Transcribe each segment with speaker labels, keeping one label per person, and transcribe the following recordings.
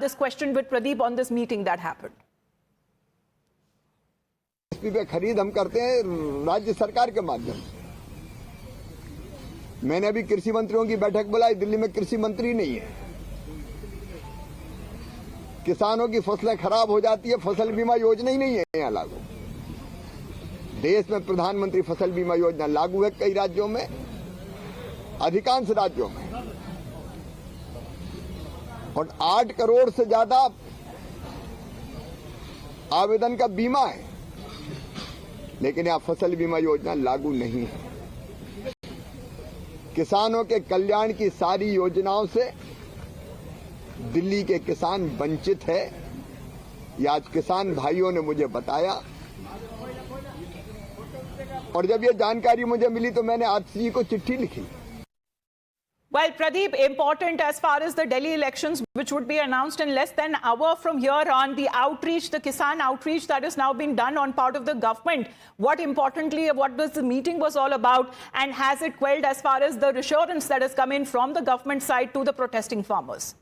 Speaker 1: this question with Pradeep on this meeting that happened.
Speaker 2: MSP पे खरीद हम करते हैं राज्य सरकार के माध्यम से। मैंने अभी कृषि मंत्रियों की बैठक बुलाई, दिल्ली में कृषि मंत्री नहीं है। किसानों की फसलें खराब हो जाती है, फसल बीमा योजना ही नहीं है यहाँ लागू। देश में प्रधानमंत्री फसल बीमा योजना लागू है कई राज्यों में, अधिकांश राज्यों में, और 8 करोड़ से ज्यादा आवेदन का बीमा है, लेकिन यहां फसल बीमा योजना लागू नहीं है। किसानों के कल्याण की सारी योजनाओं से दिल्ली के किसान वंचित है। ये आज किसान भाइयों ने मुझे बताया, और जब ये जानकारी मुझे मिली तो मैंने आरसी जी को चिट्ठी लिखी।
Speaker 1: Well, Pradeep, important as far as the Delhi elections, which would be announced in less than an hour from here on, the outreach, the Kisan outreach that is now being done on part of the government. What importantly, what was the meeting was all about, and has it quelled as far as the reassurance that has come in from the government side to the protesting farmers?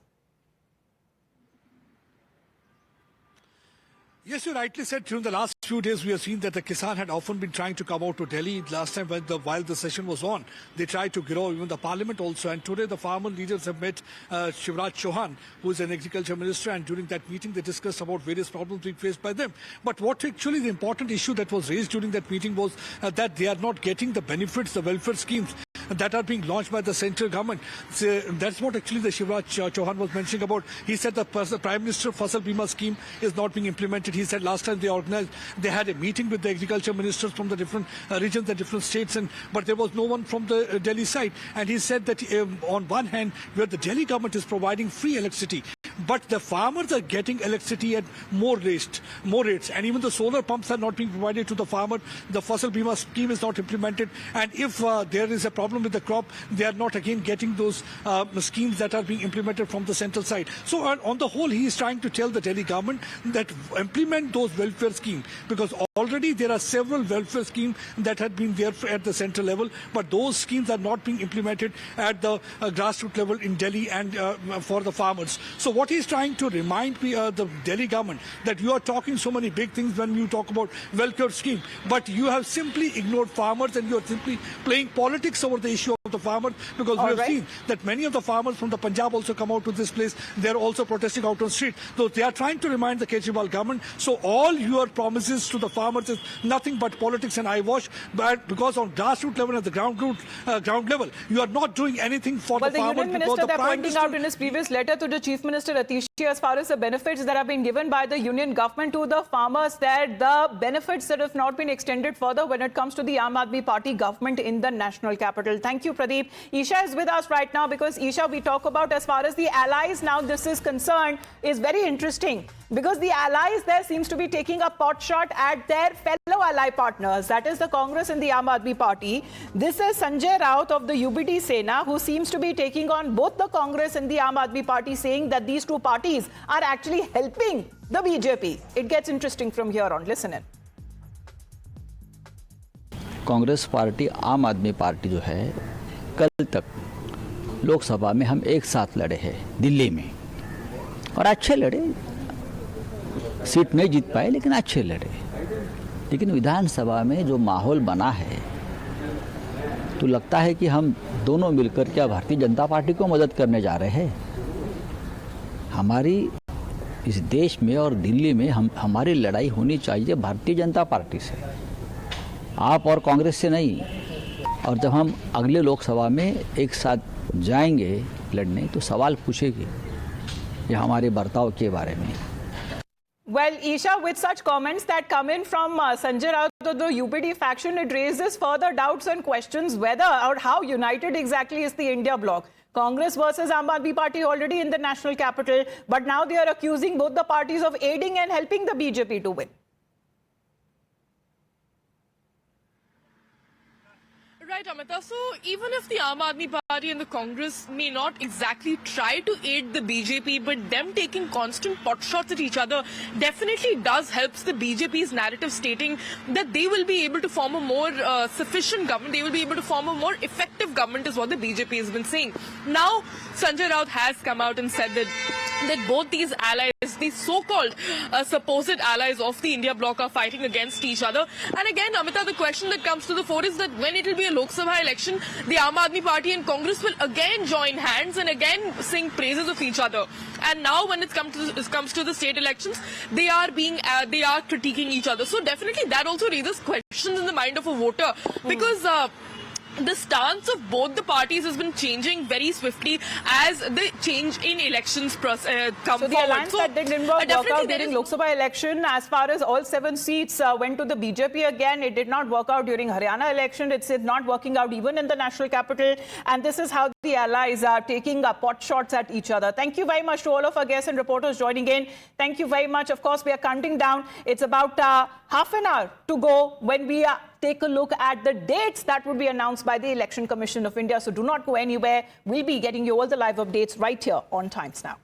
Speaker 3: Yes, you rightly said. During the last few days, we have seen that the Kisan had often been trying to come out to Delhi. Last time, while the session was on, they tried to grow even the parliament also. And today, the farmer leaders have met Shivraj Chauhan, who is an agriculture minister. And during that meeting, they discussed about various problems being faced by them. But what actually the important issue that was raised during that meeting was that they are not getting the benefits, the welfare schemes that are being launched by the central government. So that's what actually the Shivraj Chauhan was mentioning about. He said the Prime Minister Fasal Bima scheme is not being implemented. He said last time they had a meeting with the agriculture ministers from the different regions, the different states, but there was no one from the Delhi side. And he said that on one hand, where the Delhi government is providing free electricity, but the farmers are getting electricity at more rates, and even the solar pumps are not being provided to the farmer. The Fasal Bima scheme is not implemented, and if there is a problem with the crop, they are not again getting those schemes that are being implemented from the central side. So on the whole, he is trying to tell the Delhi government that implement those welfare schemes, because already there are several welfare schemes that had been there at the central level, but those schemes are not being implemented at the grassroots level in Delhi and for the farmers. So what he is trying to remind the Delhi government that you are talking so many big things when you talk about welfare scheme, but you have simply ignored farmers and you are simply playing politics over the issue of the farmers, because we have seen that many of the farmers from the Punjab also come out to this place. They are also protesting out on the street. So they are trying to remind the Kejriwal government, so all your promises to the farmers is nothing but politics and eyewash, but because on grassroots level and the ground level, you are not doing anything for the farmers.
Speaker 1: The Union Minister that pointing out in his previous letter to the Chief Minister Atishi, as far as the benefits that have been given by the Union government to the farmers, that the benefits that have not been extended further when it comes to the Aam Aadmi Party government in the national capital. Thank you, Pradeep. Isha is with us right now, because Isha, we talk about as far as the allies now this is concerned is very interesting, because the allies there seems to be taking a pot shot at their fellow ally partners, that is the Congress and the Aam Aadmi Party. This is Sanjay Raut of the UBD Sena, who seems to be taking on both the Congress and the Aam Aadmi Party, saying that these two parties are actually helping the BJP. It gets interesting from here on. Listen in.
Speaker 4: Congress party आम आदमी party जो है, कल तक लोकसभा में हम एक साथ लड़े हैं दिल्ली में, और अच्छे लड़े, सीट नहीं जीत पाए लेकिन अच्छे लड़े। लेकिन विधानसभा में जो माहौल बना है, तो लगता है कि हम दोनों मिलकर क्या भारतीय जनता पार्टी को मदद करने जा रहे हैं। हमारी इस देश में और दिल्ली में हमारी लड़ाई होनी चाहिए भारतीय जनता पार्टी से, आप और कांग्रेस से नहीं। और जब हम अगले लोकसभा में एक साथ जाएंगे लड़ने, तो सवाल पूछेंगे ये हमारे बर्ताव के बारे में।
Speaker 1: Well, Isha, with such comments that come in from Sanjay Raut of the UPD faction, it raises further doubts and questions whether or how united exactly is the India bloc. Congress versus Aam Aadmi Party already in the national capital, but now they are accusing both the parties of aiding and helping the BJP to win.
Speaker 5: Right, Amita. So even if the Aam Aadmi Party and the Congress may not exactly try to aid the BJP, but them taking constant pot shots at each other definitely does helps the BJP's narrative, stating that they will be able to form a more sufficient government, they will be able to form a more effective constructive government is what the BJP has been saying. Now, Sanjay Raut has come out and said that both these allies, these so-called supposed allies of the India bloc, are fighting against each other. And again, Amita, the question that comes to the fore is that when it will be a Lok Sabha election, the Aam Aadmi Party and Congress will again join hands and again sing praises of each other. And now, when it comes to the state elections, they are critiquing each other. So definitely, that also raises questions in the mind of a voter, because the stance of both the parties has been changing very swiftly as the change in elections come
Speaker 1: So
Speaker 5: forward.
Speaker 1: the alliance that didn't work out
Speaker 5: there
Speaker 1: during
Speaker 5: is-
Speaker 1: Lok Sabha election, as far as all 7 seats went to the BJP again, it did not work out during Haryana election. It's not working out even in the national capital. And this is how the allies are taking pot shots at each other. Thank you very much to all of our guests and reporters joining in. Thank you very much. Of course, we are counting down. It's about half an hour to go when we take a look at the dates that would be announced by the Election Commission of India. So do not go anywhere. We'll be getting you all the live updates right here on Times Now.